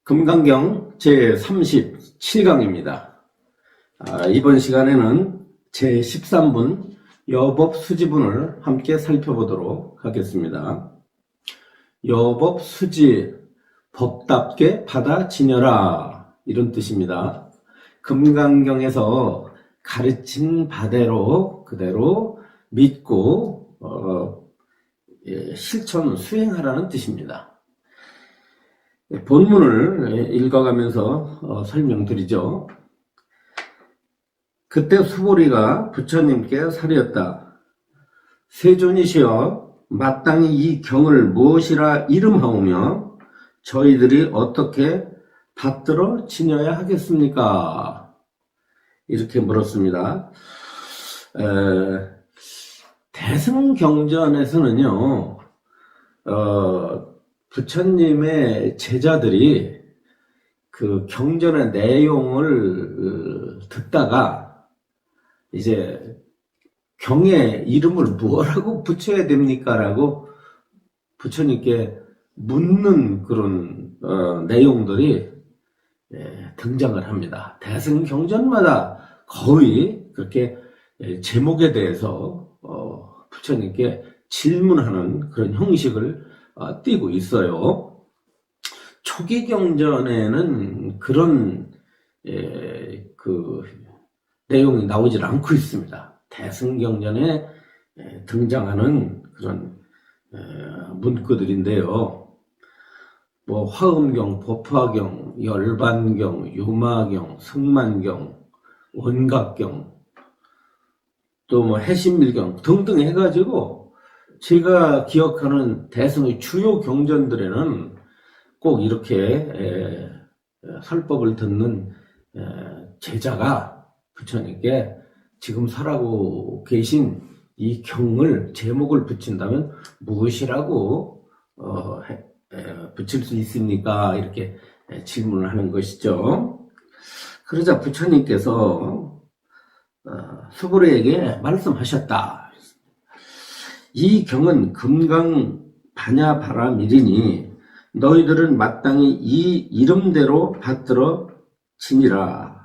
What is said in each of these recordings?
금강경 제37강입니다. 이번 시간에는 제13분 여법수지분을 함께 살펴보도록 하겠습니다. 여법수지, 법답게 받아 지녀라, 이런 뜻입니다. 금강경에서 가르친 바대로 그대로 믿고 실천 수행하라는 뜻입니다. 본문을 읽어가면서 설명드리죠. 그때 수보리가 부처님께 사리었다. 세존이시여, 마땅히 이 경을 무엇이라 이름하오며 저희들이 어떻게 받들어 지녀야 하겠습니까? 이렇게 물었습니다. 대승경전에서는요, 부처님의 제자들이 그 경전의 내용을 듣다가 이제 경의 이름을 뭐라고 붙여야 됩니까? 라고 부처님께 묻는 그런 내용들이 등장을 합니다. 대승경전마다 거의 그렇게 제목에 대해서 부처님께 질문하는 그런 형식을 띄고 있어요. 초기 경전에는 그런 그 내용이 나오질 않고 있습니다. 대승경전에 등장하는 그런 문구들인데요. 뭐 화엄경, 법화경, 열반경, 유마경, 승만경, 원각경, 또 뭐 해신밀경 등등 해가지고 제가 기억하는 대승의 주요 경전들에는 꼭 이렇게 설법을 듣는 제자가 부처님께 지금 설하고 계신 이 경을 제목을 붙인다면 무엇이라고 붙일 수 있습니까? 이렇게 질문을 하는 것이죠. 그러자 부처님께서 수보리에게 말씀하셨다. 이 경은 금강 반야바라밀이니 너희들은 마땅히 이 이름대로 받들어 지니라.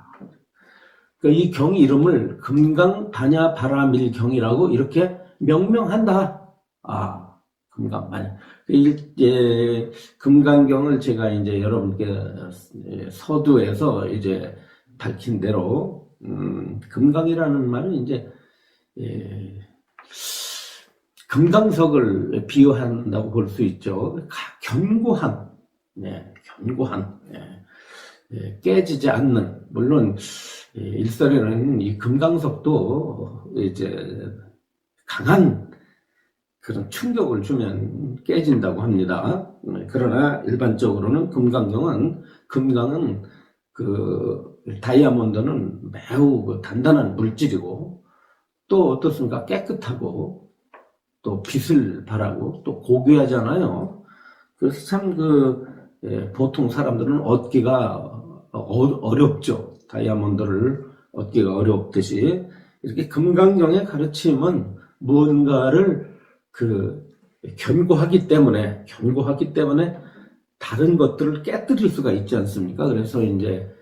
그러니까 이 경 이름을 금강 반야바라밀 경이라고 이렇게 명명한다. 금강 반야. 금강경을 제가 이제 여러분께 서두에서 이제 밝힌 대로 금강이라는 말은 이제 금강석을 비유한다고 볼 수 있죠. 견고한, 견고한, 깨지지 않는, 물론 일설에는 이 금강석도 이제 강한 그런 충격을 주면 깨진다고 합니다. 그러나 일반적으로는 금강은 그 다이아몬드는 매우 단단한 물질이고 또 어떻습니까? 깨끗하고 또 빛을 발하고 또 고귀하잖아요. 그래서 참 보통 사람들은 얻기가 어렵죠. 다이아몬드를 얻기가 어렵듯이 이렇게 금강경의 가르침은 무언가를 견고하기 때문에 다른 것들을 깨뜨릴 수가 있지 않습니까? 그래서 이제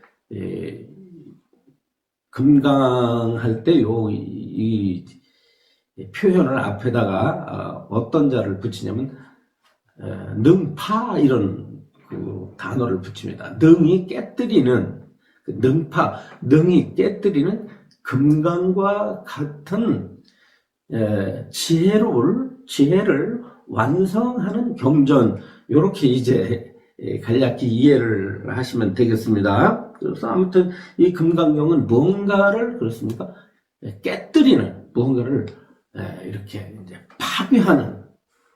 금강할 때 이 표현을 앞에다가 어떤 자를 붙이냐면 능파 이런 그 단어를 붙입니다. 능이 깨뜨리는 능이 깨뜨리는 금강과 같은 지혜를 완성하는 경전, 이렇게 이제 간략히 이해를 하시면 되겠습니다. 그래서 아무튼 이 금강경은 뭔가를 그렇습니까? 깨뜨리는 무언가를 이렇게 이제 파괴하는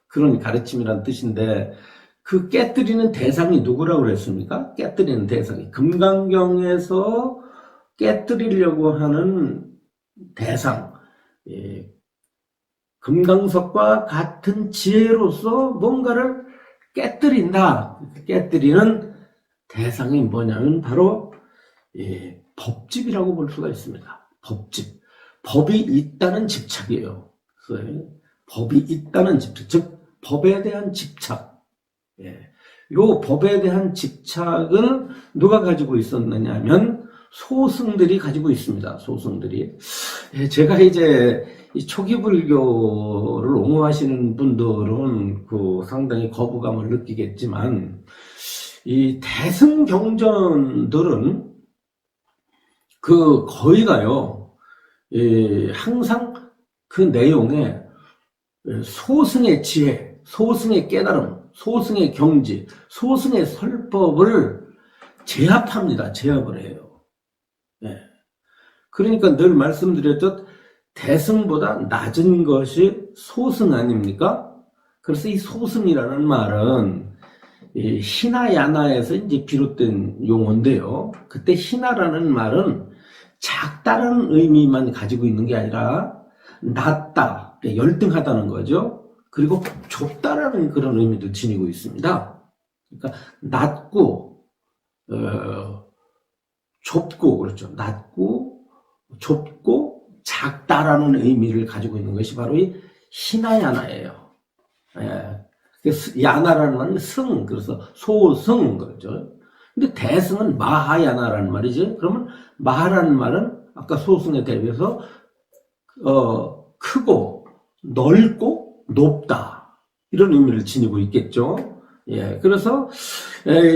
그런 가르침이란 뜻인데, 그 깨뜨리는 대상이 누구라고 그랬습니까? 깨뜨리는 대상이 금강경에서 깨뜨리려고 하는 대상, 금강석과 같은 지혜로서 뭔가를 깨뜨린다. 깨뜨리는 대상이 뭐냐면 바로 법집이라고 볼 수가 있습니다. 법집. 법이 있다는 집착이에요. 법이 있다는 집착, 즉 법에 대한 집착. 요 법에 대한 집착은 누가 가지고 있었느냐 하면 소승들이 가지고 있습니다. 소승들이. 제가 이제 이 초기 불교를 옹호하시는 분들은 그 상당히 거부감을 느끼겠지만, 이 대승경전들은 그 거의가요, 항상 그 내용에 소승의 지혜, 소승의 깨달음, 소승의 경지, 소승의 설법을 제압합니다. 제압을 해요. 예. 그러니까 늘 말씀드렸듯 대승보다 낮은 것이 소승 아닙니까? 그래서 이 소승이라는 말은 이 희나야나에서 이제 비롯된 용어인데요. 그때 희나라는 말은 작다는 의미만 가지고 있는 게 아니라 낮다, 열등하다는 거죠. 그리고 좁다라는 그런 의미도 지니고 있습니다. 그러니까 낮고 좁고, 그렇죠. 낮고 좁고 작다라는 의미를 가지고 있는 것이 바로 이 희나야나예요. 야나라는 말은 승, 그래서 소승, 그렇죠. 근데 대승은 마하야나라는 말이지. 그러면 마하라는 말은 아까 소승에 대비해서 크고 넓고 높다, 이런 의미를 지니고 있겠죠. 그래서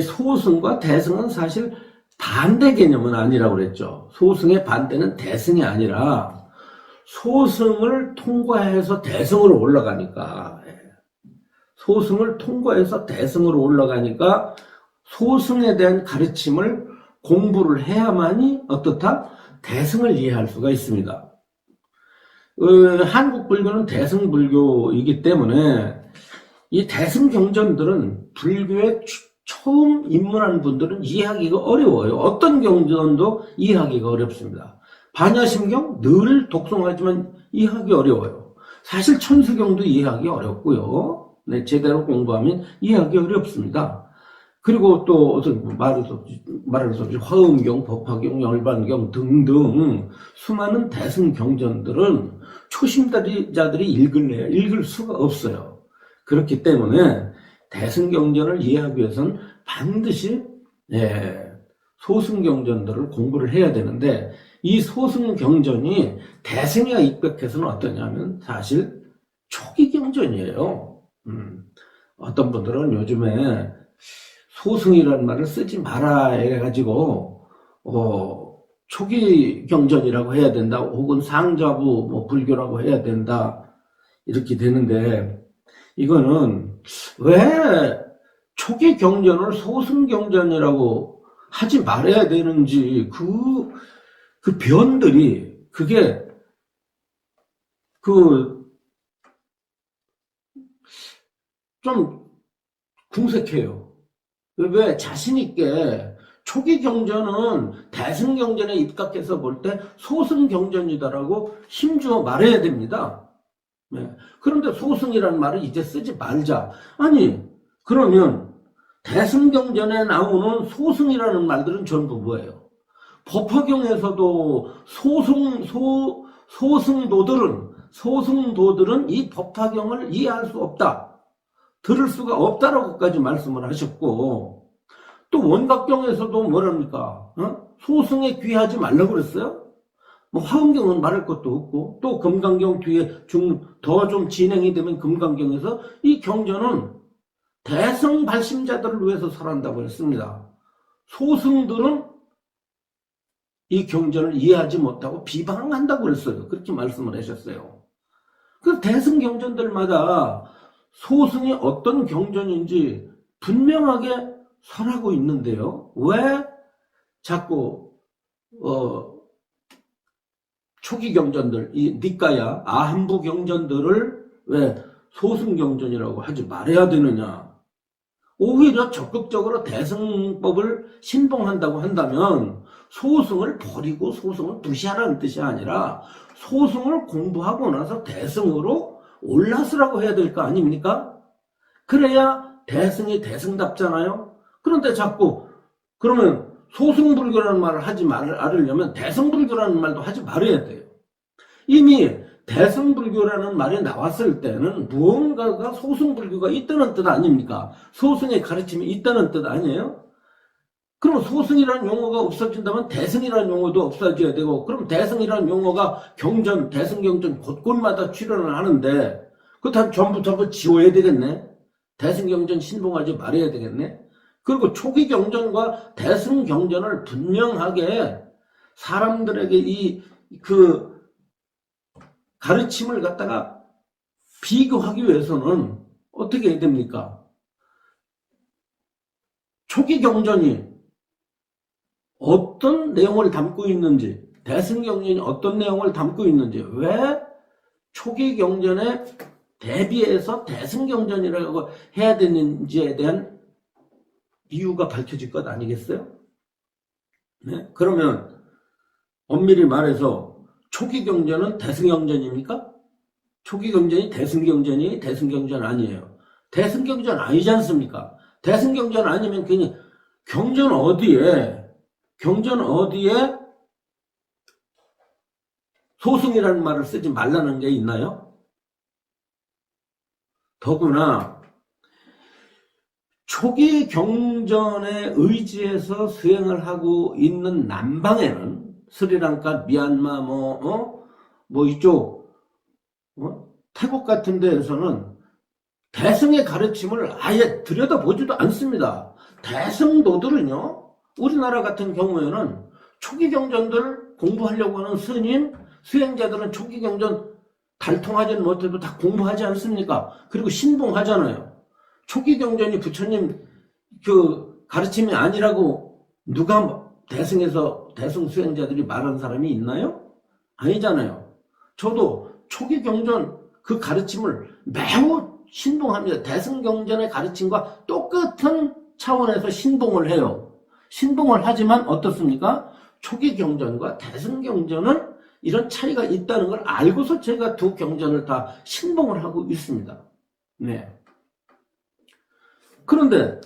소승과 대승은 사실 반대 개념은 아니라고 그랬죠. 소승의 반대는 대승이 아니라 소승을 통과해서 대승으로 올라가니까, 소승을 통과해서 대승으로 올라가니까 소승에 대한 가르침을 공부를 해야만이 어떻다? 대승을 이해할 수가 있습니다. 한국 불교는 대승 불교이기 때문에 이 대승 경전들은 불교에 처음 입문하는 분들은 이해하기가 어려워요. 어떤 경전도 이해하기가 어렵습니다. 반야심경 늘 독송하지만 이해하기 어려워요. 사실 천수경도 이해하기 어렵고요. 제대로 공부하면 이해하기 어렵습니다. 그리고 또 말할 수 없이 화엄경, 법화경, 열반경 등등 수많은 대승 경전들은 초심자들이 읽을 수가 없어요. 그렇기 때문에 대승 경전을 이해하기 위해서는 반드시 소승 경전들을 공부를 해야 되는데, 이 소승 경전이 대승에 입각해서는 어떠냐면 사실 초기 경전이에요. 어떤 분들은 요즘에 소승이라는 말을 쓰지 마라 해가지고 초기 경전이라고 해야 된다, 혹은 상자부 불교라고 해야 된다, 이렇게 되는데, 이거는 왜 초기 경전을 소승 경전이라고 하지 말아야 되는지, 그 변들이 그게 좀 궁색해요. 왜 자신있게 초기 경전은 대승 경전에 입각해서 볼 때 소승 경전이다라고 힘주어 말해야 됩니다. 그런데 소승이라는 말을 이제 쓰지 말자. 아니, 그러면 대승 경전에 나오는 소승이라는 말들은 전부 뭐예요? 법화경에서도 소승도들은 이 법화경을 이해할 수 없다, 들을 수가 없다라고까지 말씀을 하셨고, 또 원각경에서도 뭐랍니까? 소승에 귀하지 말라고 그랬어요? 화엄경은 말할 것도 없고, 또 금강경 뒤에 더 좀 진행이 되면 금강경에서 이 경전은 대승 발심자들을 위해서 설한다고 했습니다. 소승들은 이 경전을 이해하지 못하고 비방한다고 그랬어요. 그렇게 말씀을 하셨어요. 그 대승 경전들마다 소승이 어떤 경전인지 분명하게 설하고 있는데요. 왜 자꾸 초기 경전들, 이 니까야, 아함부 경전들을 왜 소승 경전이라고 하지 말아야 되느냐? 오히려 적극적으로 대승법을 신봉한다고 한다면 소승을 버리고 소승을 무시하라는 뜻이 아니라 소승을 공부하고 나서 대승으로 올라서라고 해야 될 거 아닙니까? 그래야 대승이 대승답잖아요. 그런데 자꾸 그러면 소승불교라는 말을 하지 않으려면 대승불교라는 말도 하지 말아야 돼요. 이미 대승불교라는 말이 나왔을 때는 무언가가 소승불교가 있다는 뜻 아닙니까? 소승의 가르침이 있다는 뜻 아니에요? 그럼 소승이라는 용어가 없어진다면 대승이라는 용어도 없어져야 되고, 그럼 대승이라는 용어가 경전, 대승경전 곳곳마다 출연을 하는데, 그거 다 전부 지워야 되겠네? 대승경전 신봉하지 말아야 되겠네? 그리고 초기 경전과 대승경전을 분명하게 사람들에게 그 가르침을 갖다가 비교하기 위해서는 어떻게 해야 됩니까? 초기 경전이 어떤 내용을 담고 있는지, 대승경전이 어떤 내용을 담고 있는지, 왜 초기 경전에 대비해서 대승경전이라고 해야 되는지에 대한 이유가 밝혀질 것 아니겠어요? 네? 그러면 엄밀히 말해서 초기 경전은 대승경전입니까? 초기 경전이 대승경전이 대승경전 아니에요. 대승경전 아니지 않습니까? 대승경전 아니면 괜히 경전 어디에 소승이라는 말을 쓰지 말라는 게 있나요? 더구나 초기 경전에 의지해서 수행을 하고 있는 남방에는 스리랑카, 미얀마, 이쪽, 태국 같은 데에서는 대승의 가르침을 아예 들여다보지도 않습니다. 대승도들은요, 우리나라 같은 경우에는 초기 경전들 공부하려고 하는 스님, 수행자들은 초기 경전 달통하지는 못해도 다 공부하지 않습니까? 그리고 신봉하잖아요. 초기 경전이 부처님 그 가르침이 아니라고 누가 대승 수행자들이 말한 사람이 있나요? 아니잖아요. 저도 초기 경전 그 가르침을 매우 신봉합니다. 대승 경전의 가르침과 똑같은 차원에서 신봉을 해요. 신봉을 하지만 어떻습니까? 초기 경전과 대승 경전은 이런 차이가 있다는 걸 알고서 제가 두 경전을 다 신봉을 하고 있습니다. 네. 그런데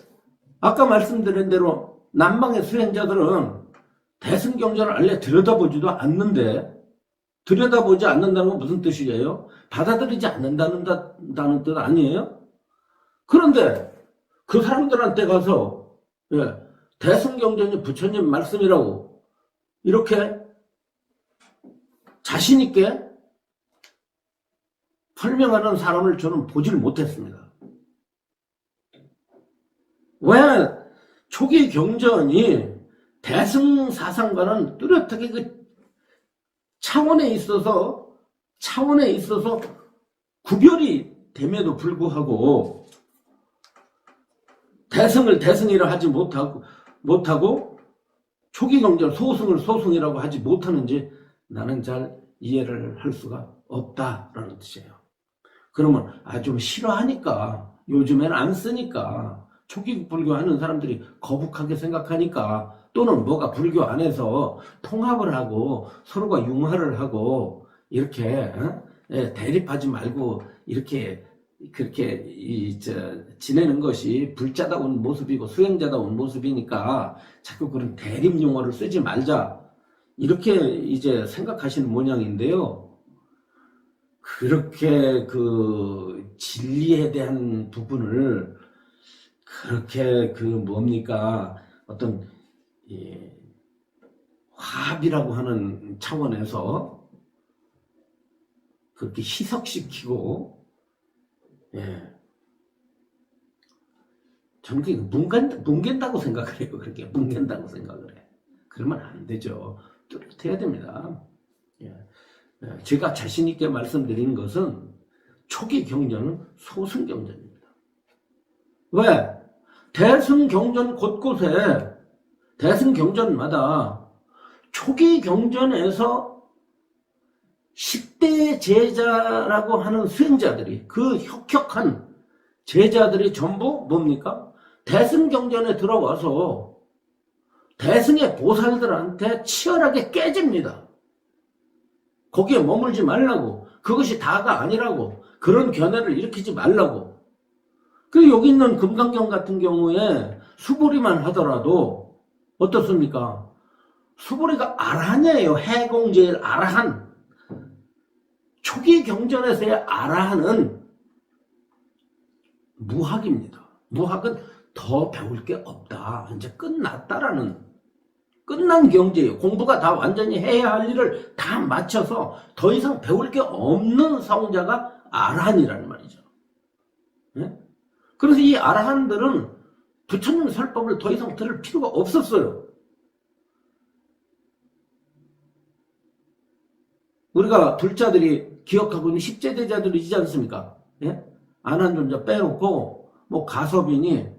아까 말씀드린 대로 남방의 수행자들은 대승 경전을 알래 들여다보지도 않는데, 들여다보지 않는다는 건 무슨 뜻이에요? 받아들이지 않는다는 뜻 아니에요? 그런데 그 사람들한테 가서 대승 경전이 부처님 말씀이라고 이렇게 자신 있게 설명하는 사람을 저는 보지를 못했습니다. 왜 초기 경전이 대승 사상과는 뚜렷하게 그 차원에 있어서 구별이 됨에도 불구하고 대승을 대승이라 하지 못하고 초기 경전 소승을 소승이라고 하지 못하는지 나는 잘 이해를 할 수가 없다라는 뜻이에요. 그러면 좀 싫어하니까, 요즘에는 안 쓰니까, 초기 불교 하는 사람들이 거북하게 생각하니까, 또는 뭐가 불교 안에서 통합을 하고 서로가 융화를 하고 이렇게 대립하지 말고 이렇게 그렇게 지내는 것이 불자다운 모습이고 수행자다운 모습이니까 자꾸 그런 대립 용어를 쓰지 말자, 이렇게 이제 생각하시는 모양인데요. 그렇게 그 진리에 대한 부분을 그렇게 어떤 화합이라고 하는 차원에서 그렇게 희석시키고, 저는 그게 뭉갠다고 생각을 해요. 그렇게 뭉갠다고 생각을 해. 그러면 안 되죠. 뚜렷해야 됩니다. 제가 자신있게 말씀드린 것은 초기 경전은 소승 경전입니다. 왜? 대승 경전 곳곳에, 대승 경전마다 초기 경전에서 10대 제자라고 하는 수행자들이, 그 혁혁한 제자들이 전부 뭡니까? 대승 경전에 들어와서 대승의 보살들한테 치열하게 깨집니다. 거기에 머물지 말라고, 그것이 다가 아니라고, 그런 견해를 일으키지 말라고. 그 여기 있는 금강경 같은 경우에 수보리만 하더라도 어떻습니까? 수보리가 아라한이에요. 해공제일 아라한. 초기 경전에서의 아라한은 무학입니다. 무학은 더 배울 게 없다. 이제 끝났다라는, 끝난 경지예요. 공부가 다 완전히 해야 할 일을 다 마쳐서 더 이상 배울 게 없는 사용자가 아라한이라는 말이죠. 네? 그래서 이 아라한들은 부처님 설법을 더 이상 들을 필요가 없었어요. 우리가 불자들이 기억하고 있는 10제 대자들이지 않습니까? 예? 안한존자 빼놓고 뭐 가섭이니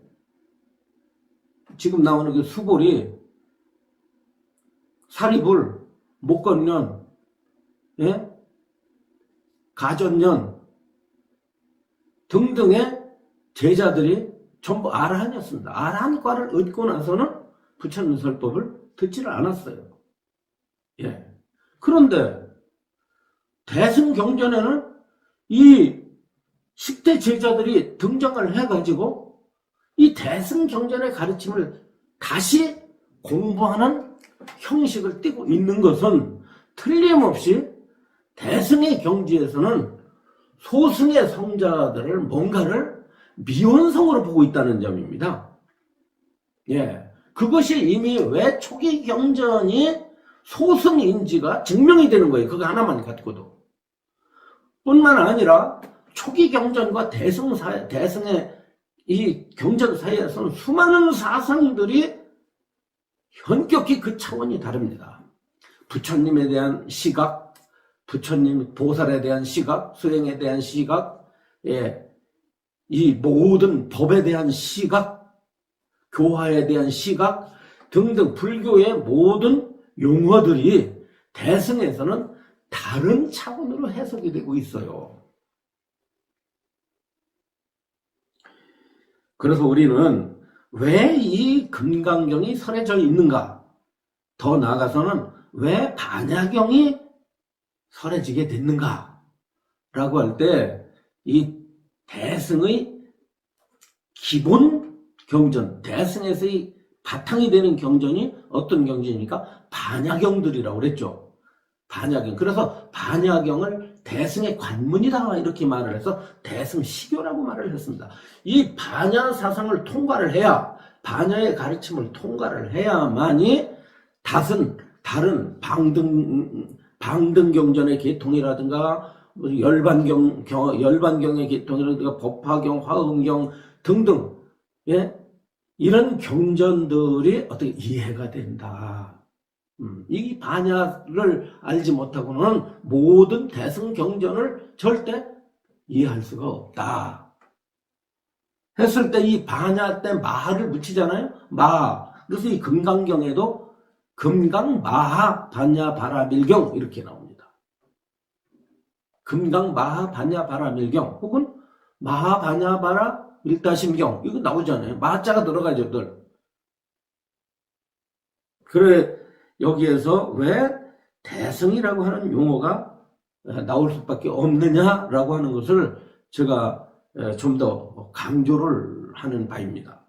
지금 나오는 그 수골이 사리불, 목건년, 예? 가전년 등등의 제자들이 전부 아라한이었습니다. 아라한과를 얻고 나서는 부처님 설법을 듣지를 않았어요. 예. 그런데 대승경전에는 이 10대 제자들이 등장을 해가지고 이 대승경전의 가르침을 다시 공부하는 형식을 띠고 있는 것은 틀림없이 대승의 경지에서는 소승의 성자들을 뭔가를 미원성으로 보고 있다는 점입니다. 예. 그것이 이미 왜 초기 경전이 소승인지가 증명이 되는 거예요. 그거 하나만 갖고도. 뿐만 아니라 초기 경전과 대승의 이 경전 사이에서는 수많은 사상들이 현격히 그 차원이 다릅니다. 부처님에 대한 시각, 부처님 보살에 대한 시각, 수행에 대한 시각, 예, 이 모든 법에 대한 시각, 교화에 대한 시각 등등 불교의 모든 용어들이 대승에서는 다른 차원으로 해석이 되고 있어요. 그래서 우리는 왜 이 금강경이 설해져 있는가? 더 나아가서는 왜 반야경이 설해지게 됐는가? 라고 할 때 이 대승의 기본 경전, 대승에서의 바탕이 되는 경전이 어떤 경전입니까? 반야경들이라고 그랬죠. 반야경. 그래서 반야경을 대승의 관문이다 이렇게 말을 해서 대승시교라고 말을 했습니다. 이 반야 사상을 통과를 해야, 반야의 가르침을 통과를 해야만이 다른 방등경전의 계통이라든가 열반경의 계통이라든가 법화경, 화엄경 등등, 예? 이런 경전들이 어떻게 이해가 된다. 이 반야를 알지 못하고는 모든 대승경전을 절대 이해할 수가 없다. 했을 때 이 반야 때 마를 붙이잖아요. 마. 그래서 이 금강경에도 금강마하 반야바라밀경 이렇게 나옵니다. 금강마하 반야바라밀경 혹은 마하반야바라 밀다심경 이거 나오잖아요. 마자가 들어가죠. 늘. 그래 여기에서 왜 대승이라고 하는 용어가 나올 수밖에 없느냐라고 하는 것을 제가 좀 더 강조를 하는 바입니다.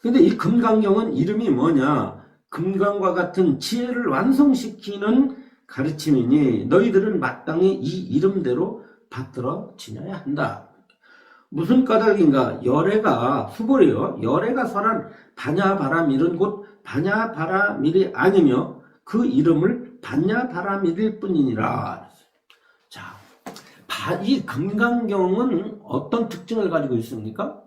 근데 이 금강경은 이름이 뭐냐? 금강과 같은 지혜를 완성시키는 가르침이니 너희들은 마땅히 이 이름대로 받들어 지녀야 한다. 무슨 까닭인가? 열애가 수보래요. 열애가 설한 반야바라밀은 곧 반야바라밀이 아니며 그 이름을 반야바라밀일 뿐이니라. 자, 이 금강경은 어떤 특징을 가지고 있습니까?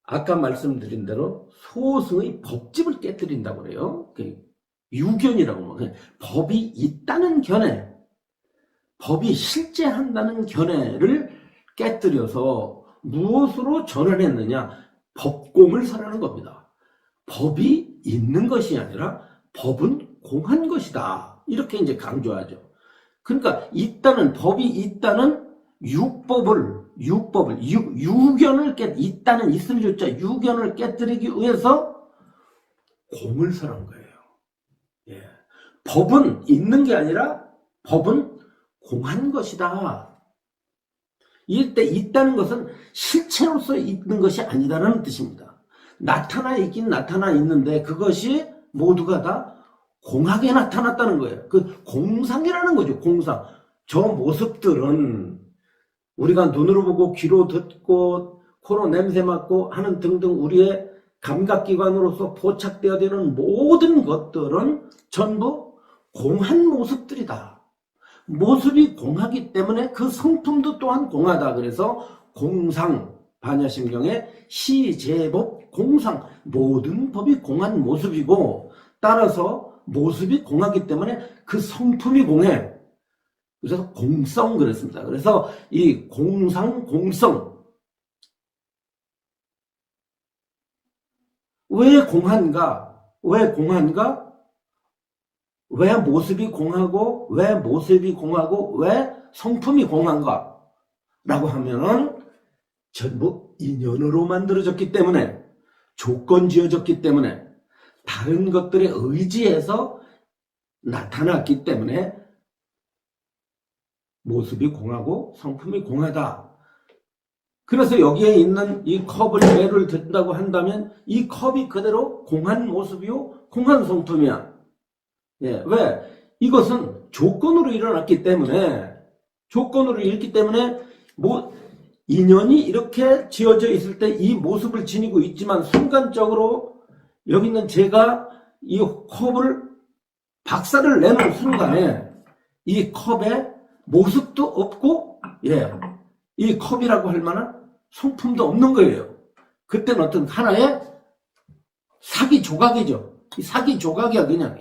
아까 말씀드린 대로 소승의 법집을 깨뜨린다고 그래요. 유견이라고 해요. 법이 있다는 견해, 법이 실제한다는 견해를 깨뜨려서 무엇으로 전환했느냐? 법공을 설하는 겁니다. 법이 있는 것이 아니라 법은 공한 것이다. 이렇게 이제 강조하죠. 그러니까 법이 있다는 유견을 있다는 있을 조자 유견을 깨뜨리기 위해서 공을 설한 거예요. 예. 법은 있는 게 아니라 법은 공한 것이다. 이때 있다는 것은 실체로서 있는 것이 아니다라는 뜻입니다. 나타나 있긴 나타나 있는데 그것이 모두가 다 공하게 나타났다는 거예요. 그 공상이라는 거죠. 공상. 저 모습들은 우리가 눈으로 보고 귀로 듣고 코로 냄새 맡고 하는 등등 우리의 감각기관으로서 포착되어야 되는 모든 것들은 전부 공한 모습들이다. 모습이 공하기 때문에 그 성품도 또한 공하다. 그래서 공상, 반야심경의 시제법 공상, 모든 법이 공한 모습이고 따라서 모습이 공하기 때문에 그 성품이 공해. 그래서 공성 그랬습니다. 그래서 이 공상, 공성 왜 공한가? 왜 공한가? 왜 모습이 공하고 왜 모습이 공하고 왜 성품이 공한가? 라고 하면은 전부 인연으로 만들어졌기 때문에 조건 지어졌기 때문에 다른 것들에 의지해서 나타났기 때문에 모습이 공하고 성품이 공하다. 그래서 여기에 있는 이 컵을 예를 든다고 한다면 이 컵이 그대로 공한 모습이요 공한 성품이야. 예, 왜? 이것은 조건으로 일어났기 때문에 뭐 인연이 이렇게 지어져 있을 때 이 모습을 지니고 있지만 순간적으로 여기 있는 제가 이 컵을 박살을 내는 순간에 이 컵에 모습도 없고 이 컵이라고 할 만한 성품도 없는 거예요. 그때는 어떤 하나의 사기 조각이죠. 이 사기 조각이야 그냥.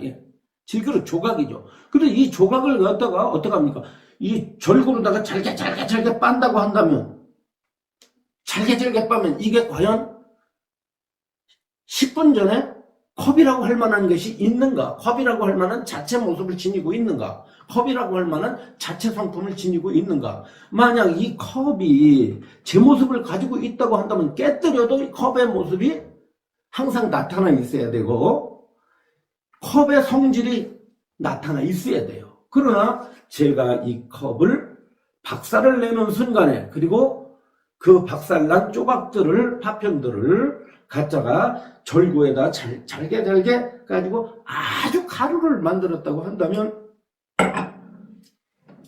질그릇 조각이죠. 그런데 이 조각을 갖다가 어떡합니까? 이 절구로다가 잘게 빤다고 한다면 잘게 빠면 이게 과연 10분 전에 컵이라고 할 만한 것이 있는가? 컵이라고 할 만한 자체 모습을 지니고 있는가? 컵이라고 할 만한 자체 성품을 지니고 있는가? 만약 이 컵이 제 모습을 가지고 있다고 한다면 깨뜨려도 이 컵의 모습이 항상 나타나 있어야 되고 컵의 성질이 나타나 있어야 돼요. 그러나 제가 이 컵을 박살을 내는 순간에 그리고 그 박살난 조각들을 파편들을 갖다가 절구에다 잘게 가지고 아주 가루를 만들었다고 한다면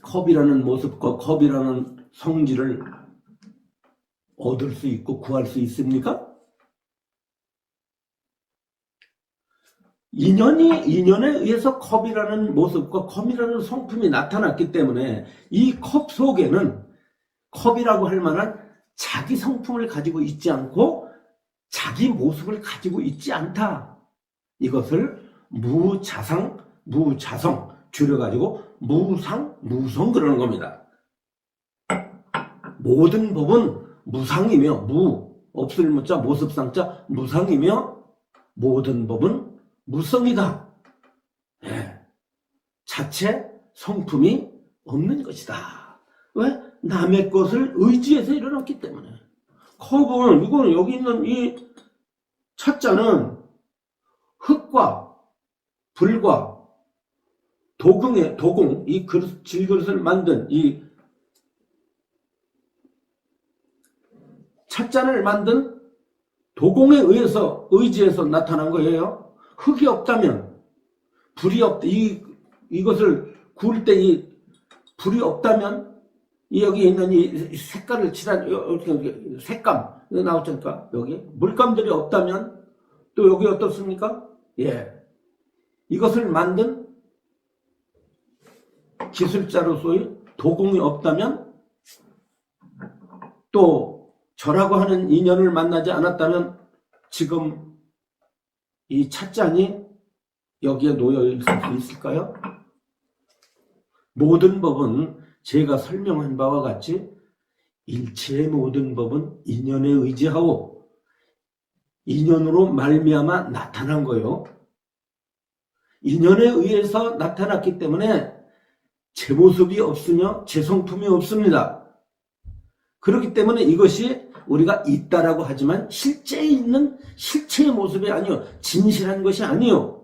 컵이라는 모습과 컵이라는 성질을 얻을 수 있고 구할 수 있습니까? 인연에 의해서 컵이라는 모습과 컵이라는 성품이 나타났기 때문에 이 컵 속에는 컵이라고 할 만한 자기 성품을 가지고 있지 않고 자기 모습을 가지고 있지 않다. 이것을 무자상, 무자성 줄여가지고 무상, 무성 그러는 겁니다. 모든 법은 무상이며 없을 무자, 모습상자 무상이며 모든 법은 무성이다. 자체 성품이 없는 것이다. 왜? 남의 것을 의지해서 일어났기 때문에. 컵은 이거는 여기 있는 이 찻잔은 흙과 불과 도공 이 질그릇을 만든 이 찻잔을 만든 도공에 의지해서 나타난 거예요. 흙이 없다면 불이 없다. 이것을 구울 때 이 불이 없다면 여기 있는 이 색깔을 칠한 색감 나오지 않습니까? 여기 물감들이 없다면 또 여기 어떻습니까? 이것을 만든 기술자로서의 도공이 없다면 또 저라고 하는 인연을 만나지 않았다면 지금 이 찻잔이 여기에 놓여 있을 수 있을까요? 모든 법은 제가 설명한 바와 같이 일체의 모든 법은 인연에 의지하고 인연으로 말미암아 나타난 거요. 인연에 의해서 나타났기 때문에 제 모습이 없으며 제 성품이 없습니다. 그렇기 때문에 이것이 우리가 있다라고 하지만 실제에 있는 실체의 모습이 아니요. 진실한 것이 아니요.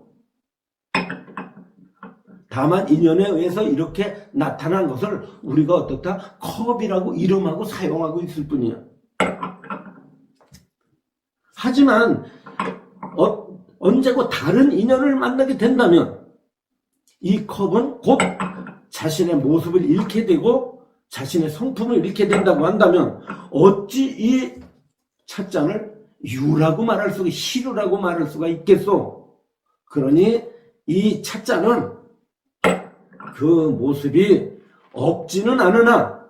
다만 인연에 의해서 이렇게 나타난 것을 우리가 어떻다? 컵이라고 이름하고 사용하고 있을 뿐이야. 하지만 언제고 다른 인연을 만나게 된다면 이 컵은 곧 자신의 모습을 잃게 되고 자신의 성품을 잃게 된다고 한다면 어찌 이 찻잔을 유라고 말할 수가, 시루라고 말할 수가 있겠소? 그러니 이 찻잔은 그 모습이 없지는 않으나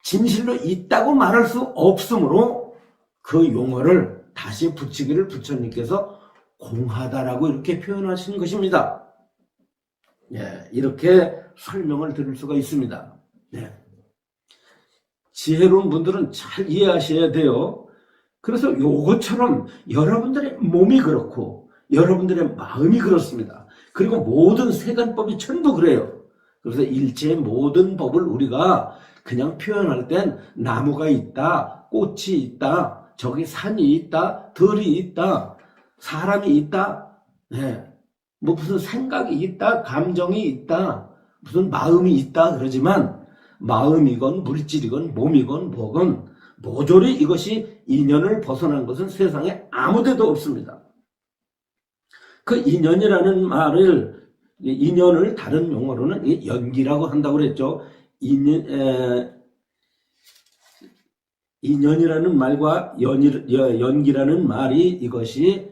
진실로 있다고 말할 수 없으므로 그 용어를 다시 붙이기를 부처님께서 공하다라고 이렇게 표현하신 것입니다. 예, 이렇게 설명을 드릴 수가 있습니다. 예. 지혜로운 분들은 잘 이해하셔야 돼요. 그래서 요것처럼 여러분들의 몸이 그렇고 여러분들의 마음이 그렇습니다. 그리고 모든 세간법이 전부 그래요. 그래서 일체의 모든 법을 우리가 그냥 표현할 땐 나무가 있다, 꽃이 있다, 저기 산이 있다, 들이 있다, 사람이 있다, 네. 뭐 무슨 생각이 있다, 감정이 있다, 무슨 마음이 있다 그러지만 마음이건 물질이건 몸이건 뭐건 모조리 이것이 인연을 벗어난 것은 세상에 아무데도 없습니다. 그 인연이라는 말을, 인연을 다른 용어로는 연기라고 한다고 그랬죠. 인연이라는 말과 연기라는 말이 이것이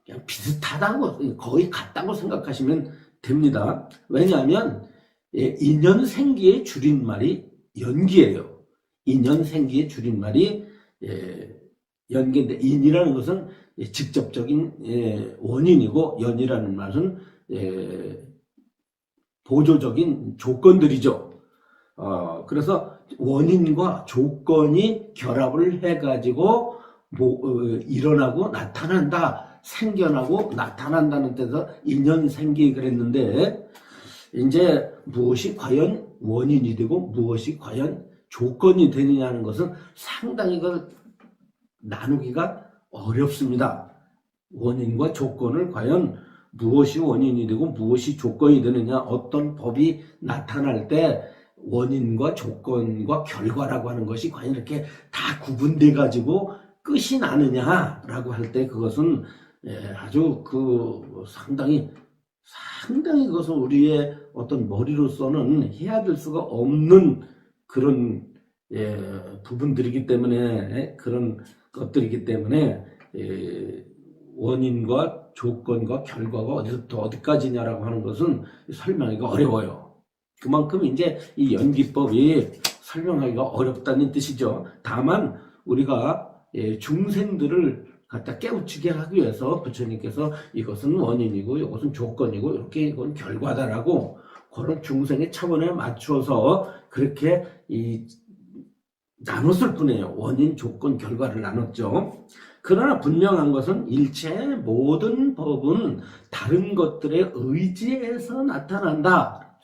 그냥 비슷하다고, 거의 같다고 생각하시면 됩니다. 왜냐하면 인연생기의 줄임말이 연기예요. 인연생기의 줄임말이 연기인데, 인이라는 것은 직접적인 원인이고 연이라는 말은 보조적인 조건들이죠. 그래서 원인과 조건이 결합을 해가지고 일어나고 나타난다, 생겨나고 나타난다는 뜻에서 인연생기 그랬는데, 이제 무엇이 과연 원인이 되고 무엇이 과연 조건이 되느냐는 것은 상당히 나누기가 어렵습니다. 원인과 조건을 과연 무엇이 원인이 되고 무엇이 조건이 되느냐, 어떤 법이 나타날 때 원인과 조건과 결과라고 하는 것이 과연 이렇게 다 구분돼 가지고 끝이 나느냐라고 할 때 그것은 아주 상당히 그것은 우리의 어떤 머리로서는 해야 될 수가 없는 그런 부분들이기 때문에, 그런 것들이기 때문에 원인과 조건과 결과가 어디서부터 어디까지냐라고 하는 것은 설명하기가 어려워요. 그만큼 이제 이 연기법이 설명하기가 어렵다는 뜻이죠. 다만 우리가 중생들을 갖다 깨우치게 하기 위해서 부처님께서 이것은 원인이고 이것은 조건이고 이렇게 이건 결과다라고 그런 중생의 차원에 맞춰서 그렇게 나눴을 뿐이에요. 원인, 조건, 결과를 나눴죠. 그러나 분명한 것은 일체의 모든 법은 다른 것들의 의지에서 나타난다.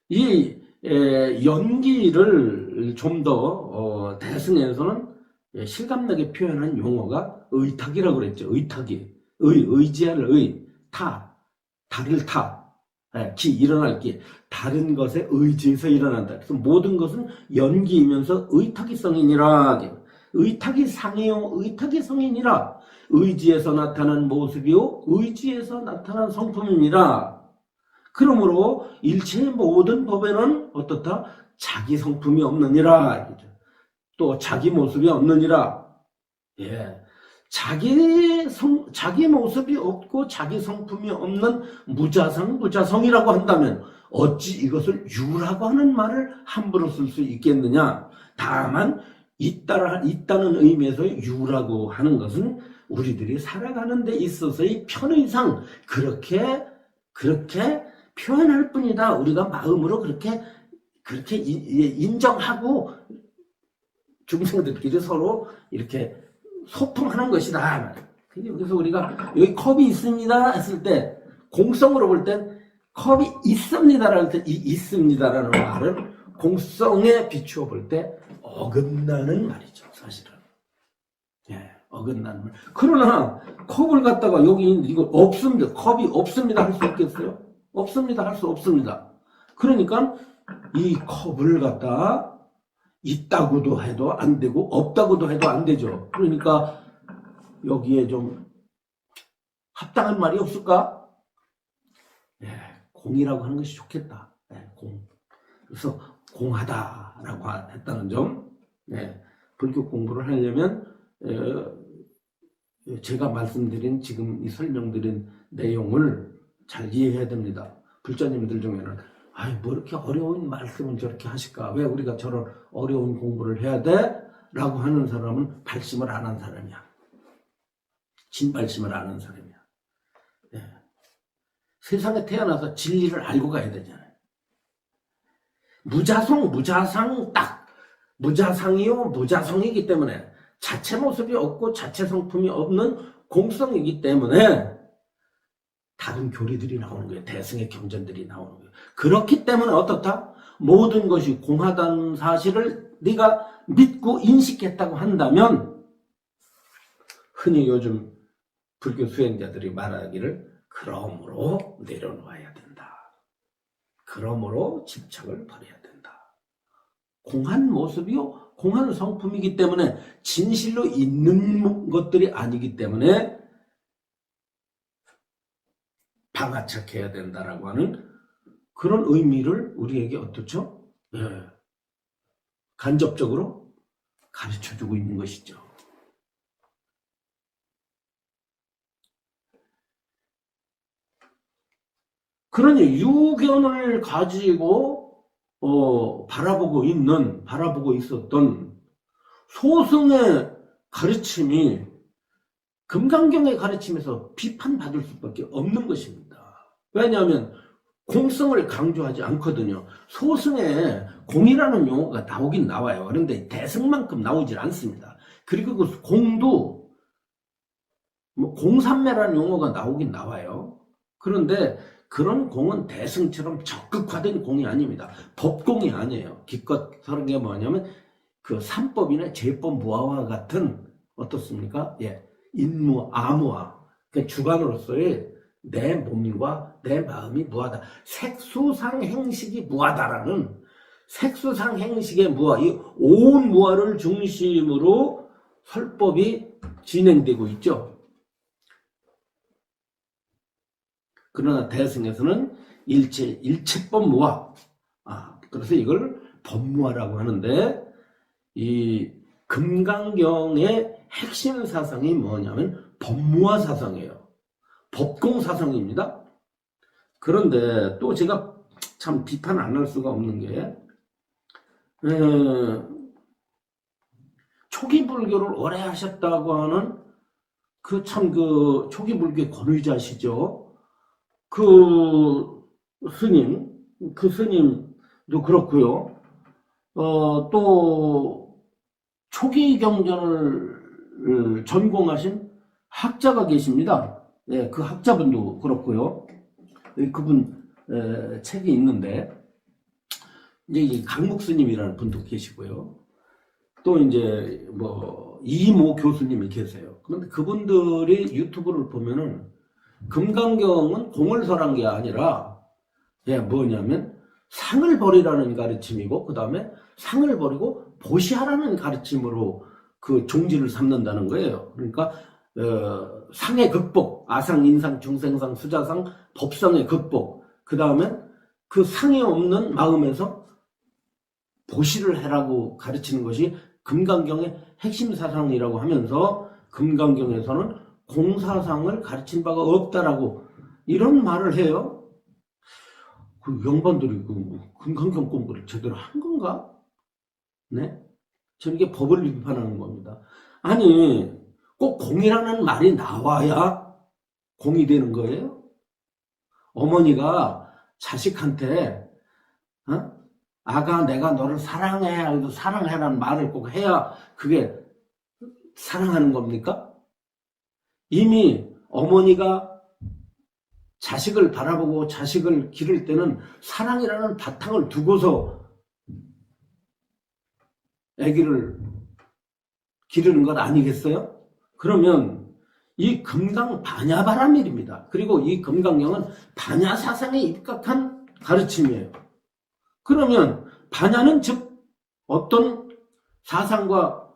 이 연기를 좀 더 대승에서는 실감나게 표현한 용어가 의탁이라고 그랬죠. 의탁이. 의지할 달을 타. 일어날 기, 다른 것에 의지해서 일어난다. 그래서 모든 것은 연기이면서 의탁이 성이니라. 의탁이 상이요, 의탁이 성이니라. 의지에서 나타난 모습이요, 의지에서 나타난 성품이니라. 그러므로 일체의 모든 법에는 어떻다? 자기 성품이 없느니라. 또 자기 모습이 없느니라. 자기 모습이 없고 자기 성품이 없는 무자성이라고 한다면 어찌 이것을 유라고 하는 말을 함부로 쓸 수 있겠느냐? 다만 있다는 의미에서 유라고 하는 것은 우리들이 살아가는 데 있어서의 편의상 그렇게 표현할 뿐이다. 우리가 마음으로 그렇게 인정하고 중생들끼리 서로 이렇게 소통하는 것이다. 그래서 우리가 여기 컵이 있습니다 했을 때, 공성으로 볼 땐 컵이 있습니다라는 때 이 있습니다라는 말은 공성에 비추어 볼 때 어긋나는 말이죠, 사실은. 어긋나는 말. 그러나 컵을 갖다가 여기 이거 없습니다, 컵이 없습니다 할 수 있겠어요? 없습니다 할 수 없습니다. 그러니까 이 컵을 갖다 있다고도 해도 안 되고 없다고도 해도 안 되죠. 그러니까 여기에 좀 합당한 말이 없을까? 예, 공이라고 하는 것이 좋겠다. 예, 공. 그래서 공하다라고 했다는 점. 예, 불교 공부를 하려면 제가 말씀드린 지금 이 설명드린 내용을 잘 이해해야 됩니다. 불자님들 중에는 아이 뭐 이렇게 어려운 말씀을 저렇게 하실까? 왜 우리가 저런 어려운 공부를 해야 돼? 라고 하는 사람은 발심을 안 한 사람이야. 진발심을 안 한 사람이야. 예. 세상에 태어나서 진리를 알고 가야 되잖아요. 무자성, 무자상 딱 무자상이요 무자성이기 때문에 자체 모습이 없고 자체 성품이 없는 공성이기 때문에 다른 교리들이 나오는 거예요. 대승의 경전들이 나오는 거예요. 그렇기 때문에 어떻다? 모든 것이 공하다는 사실을 네가 믿고 인식했다고 한다면 흔히 요즘 불교 수행자들이 말하기를 그러므로 내려놓아야 된다. 그러므로 집착을 버려야 된다. 공한 모습이요 공한 성품이기 때문에 진실로 있는 것들이 아니기 때문에 방아착해야 된다라고 하는 그런 의미를 우리에게 어떻죠? 예. 간접적으로 가르쳐주고 있는 것이죠. 그러니 유견을 가지고 바라보고 있었던 소승의 가르침이 금강경의 가르침에서 비판받을 수밖에 없는 것입니다. 왜냐하면 공성을 강조하지 않거든요. 소승에 공이라는 용어가 나오긴 나와요. 그런데 대승만큼 나오질 않습니다. 그리고 그 공도 뭐 공산매라는 용어가 나오긴 나와요. 그런데 그런 공은 대승처럼 적극화된 공이 아닙니다. 법공이 아니에요. 기껏 하는 게 뭐냐면 그 삼법이나 제법 무아와 같은 어떻습니까? 예, 인무, 아무와 그 주관으로서의 내 몸과 내 마음이 무하다. 색수상 행식이 무하다라는 색수상 행식의 무하, 이 온 무하를 중심으로 설법이 진행되고 있죠. 그러나 대승에서는 일체법 무하. 그래서 이걸 법무하라고 하는데, 이 금강경의 핵심 사상이 뭐냐면 법무화 사상이에요. 법공 사상입니다. 그런데 또 제가 참 비판 안 할 수가 없는 게, 초기 불교를 오래 하셨다고 하는 그 초기 불교의 권위자시죠. 그 스님도 그렇고요. 또 초기 경전을 전공하신 학자가 계십니다. 네, 그 학자분도 그렇고요. 그분 책이 있는데 이제 이 강목 스님이라는 분도 계시고요. 또 이제 뭐 이모 교수님이 계세요. 그런데 그분들이 유튜브를 보면은 금강경은 공을 설한 게 아니라 뭐냐면 상을 버리라는 가르침이고 그 다음에 상을 버리고 보시하라는 가르침으로 그 종지를 삼는다는 거예요. 그러니까 상의 극복, 아상, 인상, 중생상, 수자상, 법상의 극복, 그 다음에 그 상이 없는 마음에서 보시를 해라고 가르치는 것이 금강경의 핵심 사상이라고 하면서 금강경에서는 공사상을 가르친 바가 없다라고 이런 말을 해요. 그 영반들이 금강경 공부를 제대로 한 건가? 네? 저는 이게 법을 위반하는 겁니다. 아니, 꼭 공이라는 말이 나와야 공이 되는 거예요? 어머니가 자식한테 아가 내가 너를 사랑해, 사랑해라는 말을 꼭 해야 그게 사랑하는 겁니까? 이미 어머니가 자식을 바라보고 자식을 기를 때는 사랑이라는 바탕을 두고서 아기를 기르는 것 아니겠어요? 그러면 이 금강 반야바라밀입니다. 그리고 이 금강경은 반야 사상에 입각한 가르침이에요. 그러면 반야는 즉 어떤 사상과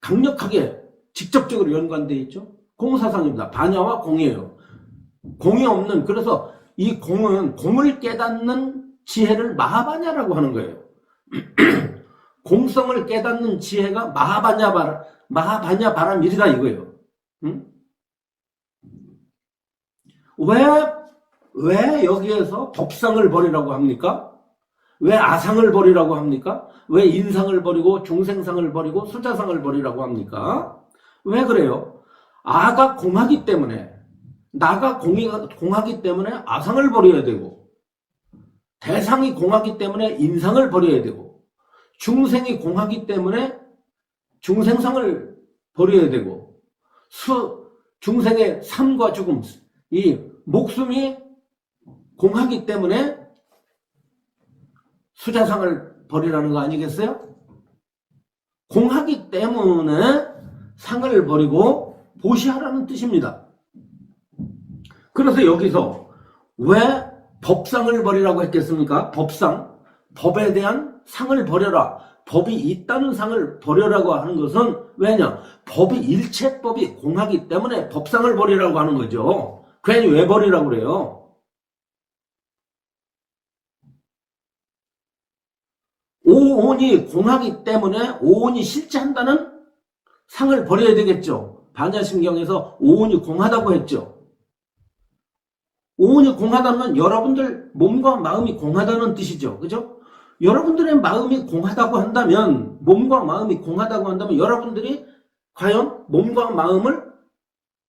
강력하게 직접적으로 연관되어 있죠. 공사상입니다. 반야와 공이에요. 공이 없는, 그래서 이 공은 공을 깨닫는 지혜를 마하바냐라고 하는 거예요. 공성을 깨닫는 지혜가 마하바냐 바람일이다 이거예요. 응? 왜 여기에서 법상을 버리라고 합니까? 왜 아상을 버리라고 합니까? 왜 인상을 버리고 중생상을 버리고 수자상을 버리라고 합니까? 왜 그래요? 아가 공하기 때문에, 나가 공하기 때문에 아상을 버려야 되고, 대상이 공하기 때문에 인상을 버려야 되고, 중생이 공하기 때문에 중생상을 버려야 되고, 중생의 삶과 죽음, 이 목숨이 공하기 때문에 수자상을 버리라는 거 아니겠어요? 공하기 때문에 상을 버리고 보시하라는 뜻입니다. 그래서 여기서 왜 법상을 버리라고 했겠습니까? 법상, 법에 대한 상을 버려라. 법이 있다는 상을 버려라고 하는 것은 왜냐? 법이 일체법이 공하기 때문에 법상을 버리라고 하는 거죠. 괜히 왜 버리라고 그래요? 오온이 공하기 때문에 오온이 실체한다는 상을 버려야 되겠죠. 반야심경에서 오온이 공하다고 했죠. 오온이 공하다면 여러분들 몸과 마음이 공하다는 뜻이죠. 그죠? 여러분들의 마음이 공하다고 한다면, 몸과 마음이 공하다고 한다면 여러분들이 과연 몸과 마음을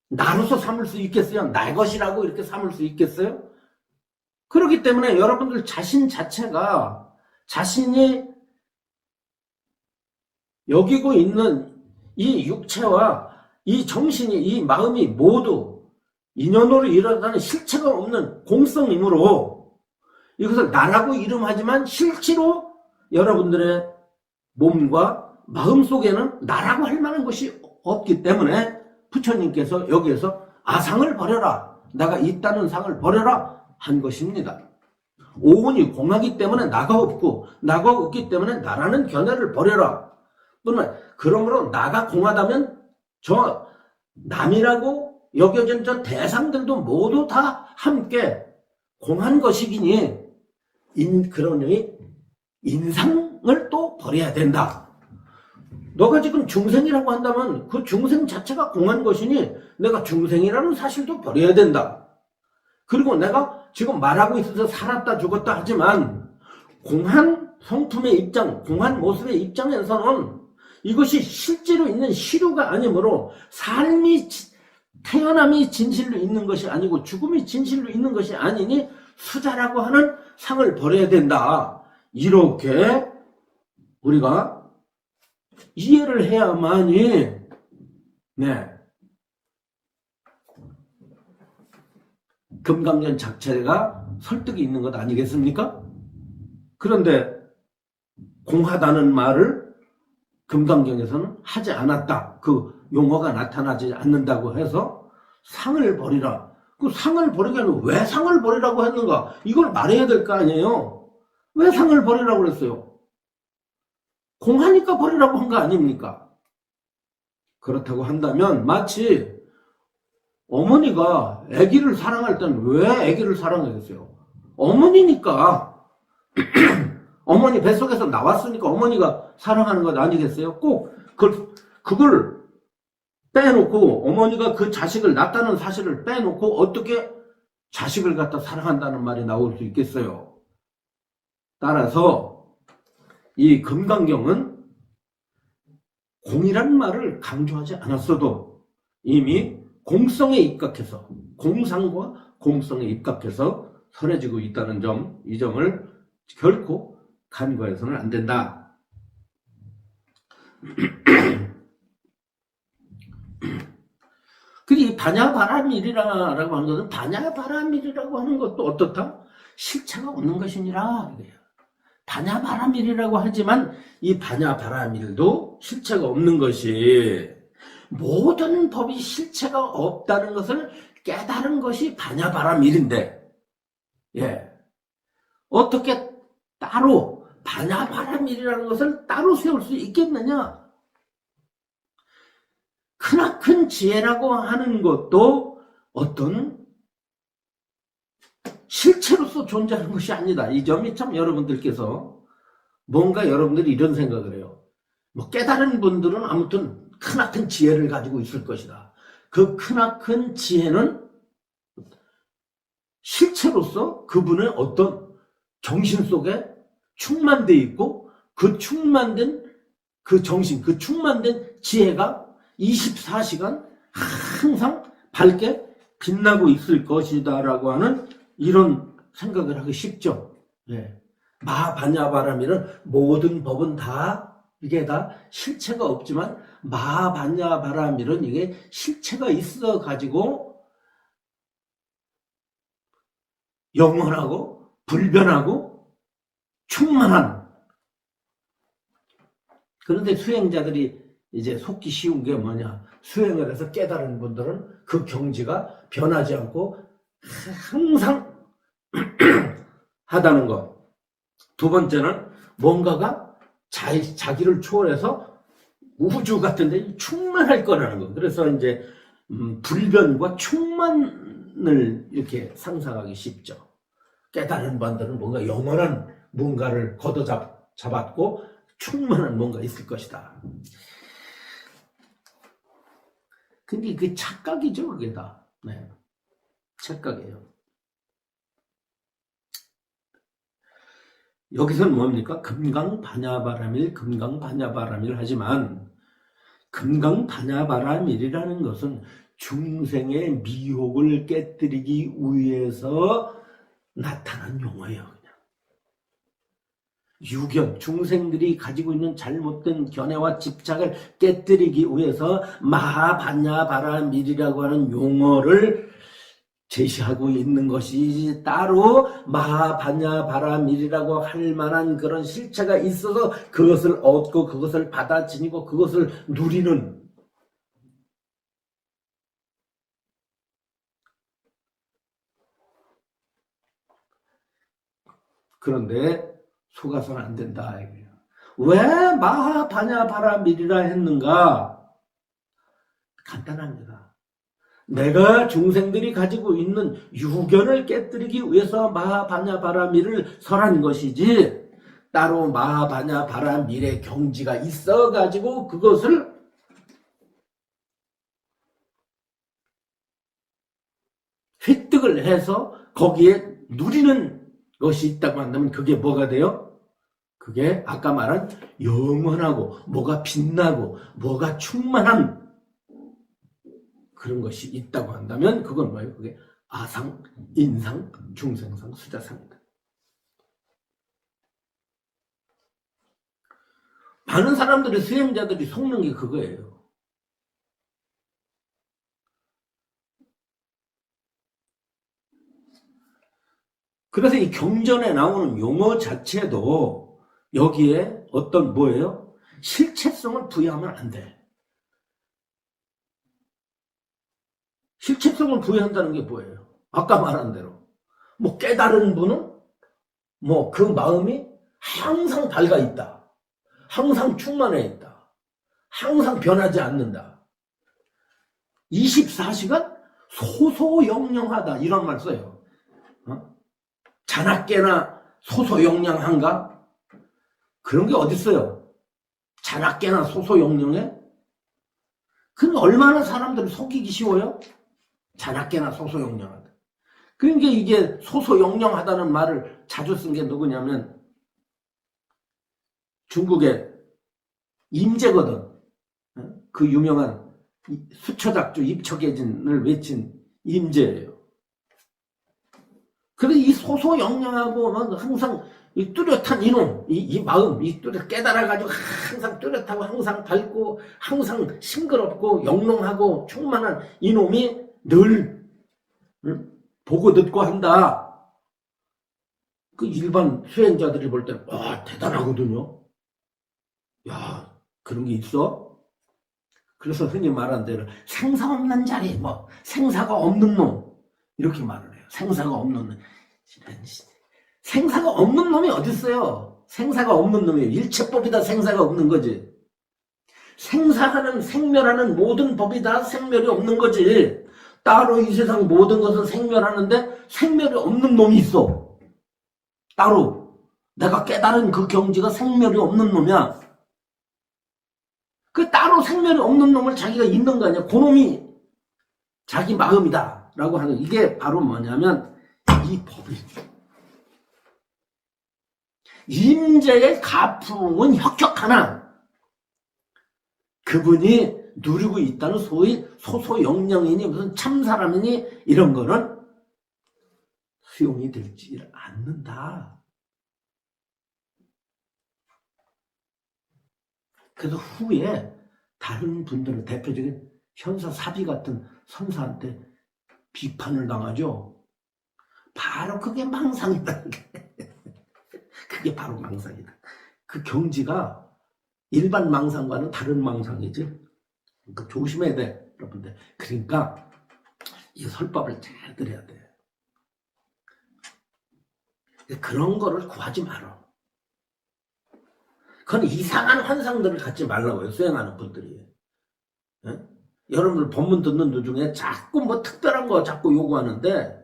나로서 삼을 수 있겠어요? 나 것이라고 이렇게 삼을 수 있겠어요? 그렇기 때문에 여러분들 자신 자체가 자신이 여기고 있는 이 육체와 이 정신이, 이 마음이 모두 인연으로 일어나는 실체가 없는 공성이므로 이것을 나라고 이름하지만 실제로 여러분들의 몸과 마음 속에는 나라고 할 만한 것이 없기 때문에 부처님께서 여기에서 아상을 버려라, 내가 있다는 상을 버려라 한 것입니다. 오온이 공하기 때문에 나가 없고, 나가 없기 때문에 나라는 견해를 버려라. 그러므로 나가 공하다면 저 남이라고 여겨진 저 대상들도 모두 다 함께 공한 것이기니 그러니 인상을 또 버려야 된다. 너가 지금 중생이라고 한다면 그 중생 자체가 공한 것이니 내가 중생이라는 사실도 버려야 된다. 그리고 내가 지금 말하고 있어서 살았다 죽었다 하지만 공한 성품의 입장, 공한 모습의 입장에서는 이것이 실제로 있는 시류가 아니므로 삶이, 태어남이 진실로 있는 것이 아니고 죽음이 진실로 있는 것이 아니니 수자라고 하는 상을 버려야 된다. 이렇게 우리가 이해를 해야만이 금강견 자체가 설득이 있는 것 아니겠습니까? 그런데 공하다는 말을 금강경에서는 하지 않았다. 그 용어가 나타나지 않는다고 해서 상을 버리라. 그 상을 버리기에는 왜 상을 버리라고 했는가? 이걸 말해야 될 거 아니에요. 왜 상을 버리라고 그랬어요? 공하니까 버리라고 한 거 아닙니까? 그렇다고 한다면 마치 어머니가 아기를 사랑할 때는 왜 아기를 사랑하겠어요? 어머니니까. 어머니 뱃속에서 나왔으니까 어머니가 사랑하는 것 아니겠어요? 꼭 그걸 빼놓고, 어머니가 그 자식을 낳았다는 사실을 빼놓고 어떻게 자식을 갖다 사랑한다는 말이 나올 수 있겠어요? 따라서 이 금강경은 공이라는 말을 강조하지 않았어도 이미 공성에 입각해서, 공상과 공성에 입각해서 설해지고 있다는 점, 이 점을 결코 간과해서는 안 된다. 이 반야바라밀이라고 하는 것은, 반야바라밀이라고 하는 것도 어떻다? 실체가 없는 것이니라. 반야바라밀이라고 하지만 이 반야바라밀도 실체가 없는 것이, 모든 법이 실체가 없다는 것을 깨달은 것이 반야바라밀인데, 어떻게 따로 반야바라밀이라는 것을 따로 세울 수 있겠느냐? 크나큰 지혜라고 하는 것도 어떤 실체로서 존재하는 것이 아니다. 이 점이 참 여러분들께서 뭔가 여러분들이 이런 생각을 해요. 뭐 깨달은 분들은 아무튼 크나큰 지혜를 가지고 있을 것이다. 그 크나큰 지혜는 실체로서 그분의 어떤 정신 속에 충만되어 있고 그 충만된 그 정신, 그 충만된 지혜가 24시간 항상 밝게 빛나고 있을 것이다 라고 하는 이런 생각을 하기 쉽죠. 예. 마하반야바라밀은 모든 법은 다 이게 다 실체가 없지만 마하반야바라밀은 이게 실체가 있어 가지고 영원하고 불변하고 충만한. 그런데 수행자들이 이제 속기 쉬운 게 뭐냐? 수행을 해서 깨달은 분들은 그 경지가 변하지 않고 항상 하다는 것. 두 번째는 뭔가가 자기를 초월해서 우주 같은 데 충만할 거라는 것. 그래서 이제 불변과 충만을 이렇게 상상하기 쉽죠. 깨달은 분들은 뭔가 영원한 뭔가를 걷어잡았고 충만한 뭔가 있을 것이다. 근데 그게 착각이죠, 그게 다. 네. 착각이에요. 여기서는 뭡니까? 금강반야바라밀, 금강반야바라밀 하지만 금강반야바라밀이라는 것은 중생의 미혹을 깨뜨리기 위해서 나타난 용어예요. 그냥. 유견, 중생들이 가지고 있는 잘못된 견해와 집착을 깨뜨리기 위해서 마하반야바라밀이라고 하는 용어를 제시하고 있는 것이 따로 마하반야바라밀이라고 할 만한 그런 실체가 있어서 그것을 얻고 그것을 받아지니고 그것을 누리는. 그런데 속아서는 안 된다. 왜 마하반야바라밀이라 했는가? 간단합니다. 내가 중생들이 가지고 있는 유견을 깨뜨리기 위해서 마하반야바라밀을 설한 것이지 따로 마하반야바라밀의 경지가 있어가지고 그것을 획득을 해서 거기에 누리는 것이 있다고 한다면 그게 뭐가 돼요? 그게 아까 말한 영원하고 뭐가 빛나고 뭐가 충만한 그런 것이 있다고 한다면 그건 뭐예요? 그게 아상, 인상, 중생상, 수자상이다. 많은 사람들이 수행자들이 속는 게 그거예요. 그래서 이 경전에 나오는 용어 자체도 여기에 어떤 뭐예요? 실체성을 부여하면 안 돼. 실체성을 부여한다는 게 뭐예요? 아까 말한 대로 뭐 깨달은 분은 뭐 그 마음이 항상 밝아 있다. 항상 충만해 있다. 항상 변하지 않는다. 24시간 소소영령하다 이런 말 써요. 자나깨나 소소영령한가? 그런 게 어딨어요? 자나깨나 소소영령해? 그럼 얼마나 사람들을 속이기 쉬워요? 자나깨나 소소영령하다. 그러니까 이게 소소영령하다는 말을 자주 쓴 게 누구냐면 중국의 임재거든. 그 유명한 수처작주 입척예진을 외친 임재예요. 그래서 이 소소영령하고는 항상 이 뚜렷한 이놈, 이 마음, 이 뚜렷 깨달아가지고 항상 뚜렷하고 항상 밝고 항상 싱그럽고 영롱하고 충만한 이놈이 늘 보고 듣고 한다. 그 일반 수행자들이 볼 때는 와 대단하거든요. 야 그런 게 있어? 그래서 흔히 말하는 대로 생사 없는 자리, 뭐 생사가 없는 놈 이렇게 말을 해요. 생사가 없는 놈. 생사가 없는 놈이 어디 있어요? 생사가 없는 놈이에요. 일체법이다 생사가 없는 거지. 생사하는 생멸하는 모든 법이 다 생멸이 없는 거지. 따로 이 세상 모든 것은 생멸하는데 생멸이 없는 놈이 있어. 따로. 내가 깨달은 그 경지가 생멸이 없는 놈이야. 그 따로 생멸이 없는 놈을 자기가 있는 거 아니야. 그 놈이 자기 마음이다 라고 하는, 이게 바로 뭐냐면 이 법이, 임재의 가풍은 혁혁하나 그분이 누리고 있다는 소위 소소영령이니 무슨 참사람이니 이런 거는 수용이 되지 않는다. 그래서 후에 다른 분들은, 대표적인 현사사비 같은 선사한테 비판을 당하죠. 바로 그게 망상이다. 그게 바로 망상이다. 그 경지가 일반 망상과는 다른 망상이지. 그러니까 조심해야 돼, 여러분들. 그러니까 이 설법을 잘 들어야 돼. 그런 거를 구하지 말아. 그건 이상한 환상들을 갖지 말라고요, 수행하는 분들이. 예? 여러분들 법문 듣는 도중에 자꾸 뭐 특별한 거 자꾸 요구하는데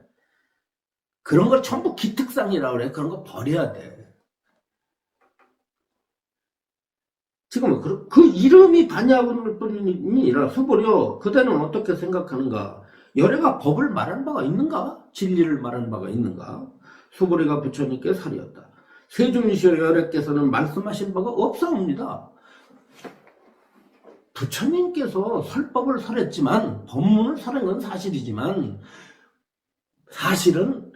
그런 걸 전부 기특상이라고 그래. 그런 거 버려야 돼. 지금 그 이름이 반야분뿐이라 수보려 그대는 어떻게 생각하는가? 열애가 법을 말하는 바가 있는가? 진리를 말하는 바가 있는가? 수보리가 부처님께 살이었다. 세존이시여 열애께서는 말씀하신 바가 없사옵니다. 부처님께서 설법을 설했지만, 법문을 설한 건 사실이지만, 사실은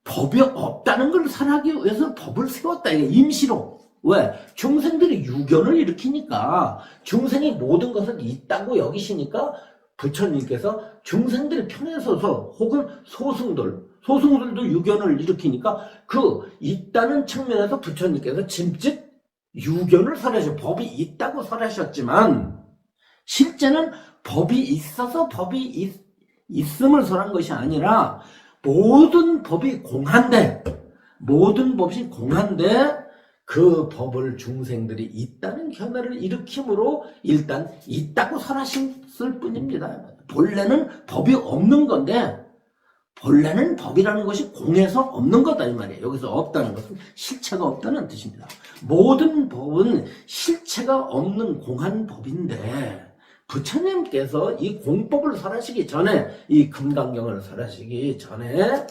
법이 없다는 걸 설하기 위해서 법을 세웠다. 이게 임시로. 왜? 중생들이 유견을 일으키니까, 중생이 모든 것을 있다고 여기시니까 부처님께서 중생들 편에 서서, 혹은 소승들도 유견을 일으키니까 그 있다는 측면에서 부처님께서 짐짓 유견을 설하셔. 법이 있다고 설하셨지만 실제는 법이 있어서 법이 있음을 설한 것이 아니라 모든 법이 공한데, 모든 법이 공한데 그 법을 중생들이 있다는 견해를 일으킴으로 일단 있다고 설하셨을 뿐입니다. 본래는 법이 없는 건데, 본래는 법이라는 것이 공에서 없는 거다 이 말이에요. 여기서 없다는 것은 실체가 없다는 뜻입니다. 모든 법은 실체가 없는 공한 법인데, 부처님께서 이 공법을 설하시기 전에, 이 금강경을 설하시기 전에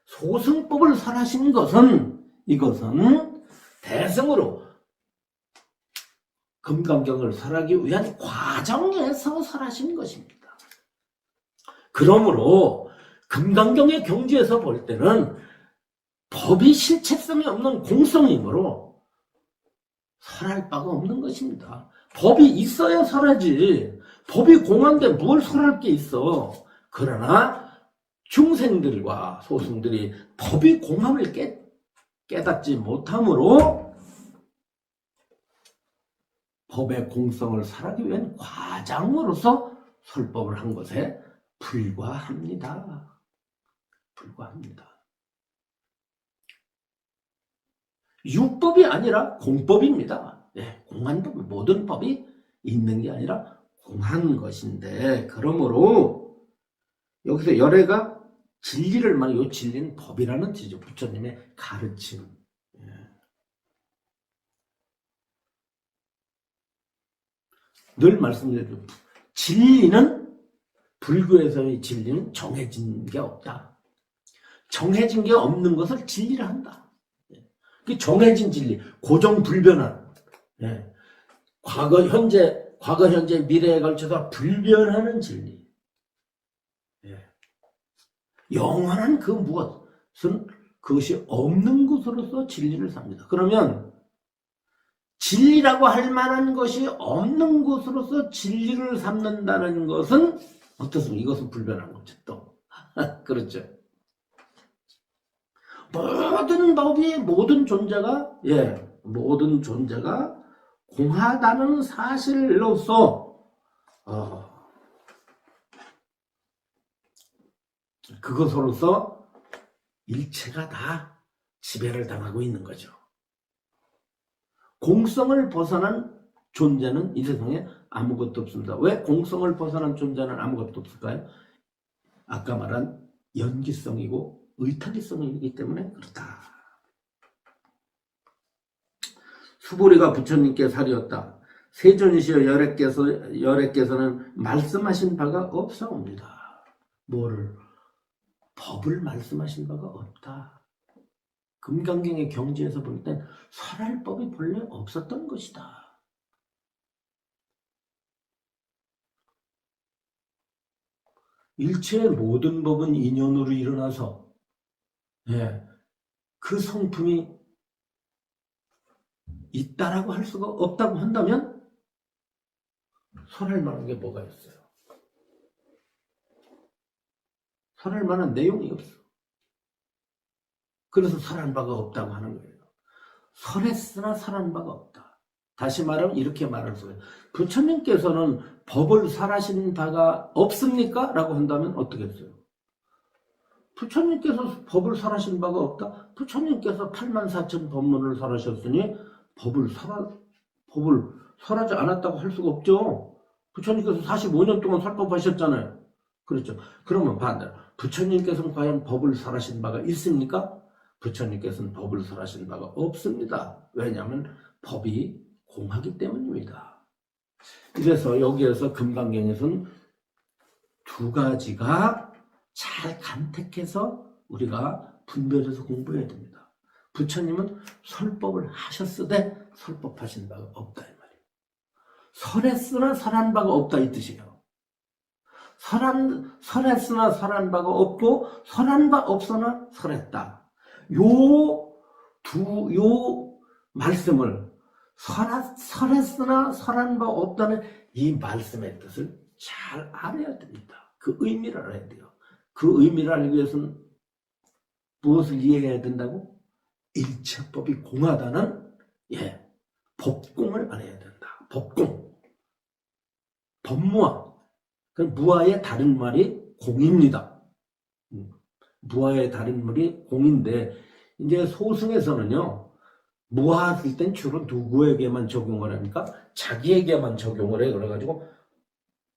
소승법을 설하신 것은, 이것은 대승으로 금강경을 설하기 위한 과정에서 설하신 것입니다. 그러므로 금강경의 경지에서 볼 때는 법이 실체성이 없는 공성이므로 설할 바가 없는 것입니다. 법이 있어야 설하지. 법이 공한데 뭘 설할 게 있어. 그러나 중생들과 소승들이 법이 공함을 깨닫지 못함으로 법의 공성을 설하기 위한 과정으로서 설법을 한 것에 불과합니다. 육법이 아니라 공법입니다. 네, 공한 법, 모든 법이 있는 게 아니라 공한 것인데, 그러므로 여기서 열애가 진리를 말하는, 이 진리는 법이라는 뜻이죠. 부처님의 가르침. 늘 말씀드리죠. 진리는, 불교에서의 진리는 정해진 게 없다. 정해진 게 없는 것을 진리라 한다. 그 정해진 진리, 고정불변한, 과거, 현재, 미래에 걸쳐서 불변하는 진리. 영원한 그 무엇은 그것이 없는 것으로서 진리를 삽니다. 그러면 진리라고 할 만한 것이 없는 것으로서 진리를 삼는다는 것은 어떻습니까? 이것은 불변한 거죠, 또. 그렇죠. 모든 법이, 모든 존재가 공하다는 사실로서, 그것으로서 일체가 다 지배를 당하고 있는 거죠. 공성을 벗어난 존재는 이 세상에 아무것도 없습니다. 왜 공성을 벗어난 존재는 아무것도 없을까요? 아까 말한 연기성이고 의탁이성이기 때문에 그렇다. 수보리가 부처님께 살이었다. 세존시여 열애께서는 말씀하신 바가 없사옵니다. 뭐를? 법을 말씀하신 바가 없다. 금강경의 경지에서 볼 땐 설할법이 본래 없었던 것이다. 일체의 모든 법은 인연으로 일어나서 그 성품이 있다라고 할 수가 없다고 한다면 설할 만한 게 뭐가 있어요? 설할 만한 내용이 없어. 그래서 설한 바가 없다고 하는 거예요. 설했으나 설한 바가 없다. 다시 말하면 이렇게 말할 수가 있어요. 부처님께서는 법을 설하신 바가 없습니까? 라고 한다면 어떻게 했어요? 부처님께서 법을 설하신 바가 없다? 부처님께서 84,000 법문을 설하셨으니 법을 설하지 않았다고 할 수가 없죠. 부처님께서 45년 동안 설법하셨잖아요. 그렇죠. 그러면 반대로 부처님께서는 과연 법을 설하신 바가 있습니까? 부처님께서는 법을 설하신 바가 없습니다. 왜냐하면 법이 공하기 때문입니다. 그래서 여기에서 금강경에서는 두 가지가 잘 간택해서 우리가 분별해서 공부해야 됩니다. 부처님은 설법을 하셨으되 설법하신 바가 없다 이 말이에요. 설했으나 설한 바가 없다 이 뜻이에요. 설했으나 설한 바가 없고 설한 바 없으나 설했다. 요 말씀을 설했으나 설한 바 없다는 이 말씀의 뜻을 잘 알아야 됩니다. 그 의미를 알아야 돼요. 그 의미를 알기 위해서는 무엇을 이해해야 된다고? 일체법이 공하다는 법공을 알아야 된다. 법공. 법무화. 그 무화의 다른 말이 공입니다. 무화의 다른 말이 공인데 이제 소승에서는요. 무화할 땐 주로 누구에게만 적용을 합니까? 자기에게만 적용을 해. 그래가지고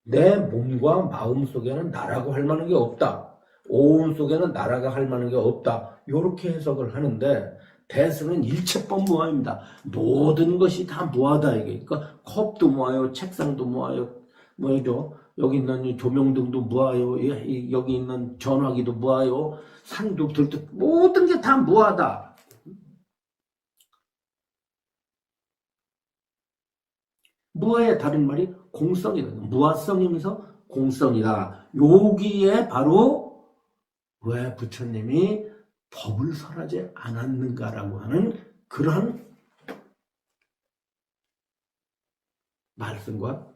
내 몸과 마음 속에는 나라고 할 만한 게 없다. 오운 속에는 나라가 할 만한 게 없다. 이렇게 해석을 하는데 대승은 일체법 무화입니다. 모든 것이 다 무화다 이게. 그러니까 컵도 무화요, 책상도 무화요, 뭐죠? 여기 있는 조명등도 무화요, 여기 있는 전화기도 무화요, 산도 들도 모든 게 다 무화다. 무화의 다른 말이 공성이다. 무화성이면서 공성이다. 여기에 바로 왜 부처님이 법을 설하지 않았는가라고 하는 그러한 말씀과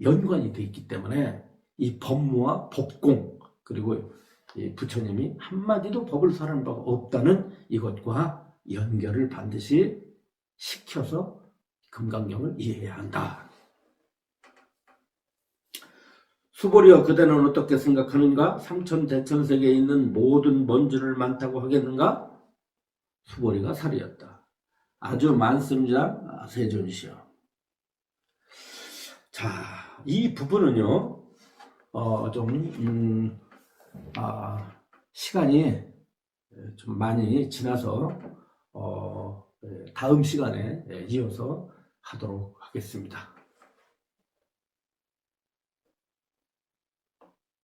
연관이 되어 있기 때문에 이 법무와 법공 그리고 이 부처님이 한마디도 법을 설한 바가 없다는 이것과 연결을 반드시 시켜서 금강경을 이해해야 한다. 수보리여 그대는 어떻게 생각하는가? 삼천대천세계에 있는 모든 먼지를 많다고 하겠는가? 수보리가 살이었다. 아주 많습니다. 세존시여. 자, 이 부분은요, 시간이 좀 많이 지나서, 다음 시간에 이어서 하도록 하겠습니다.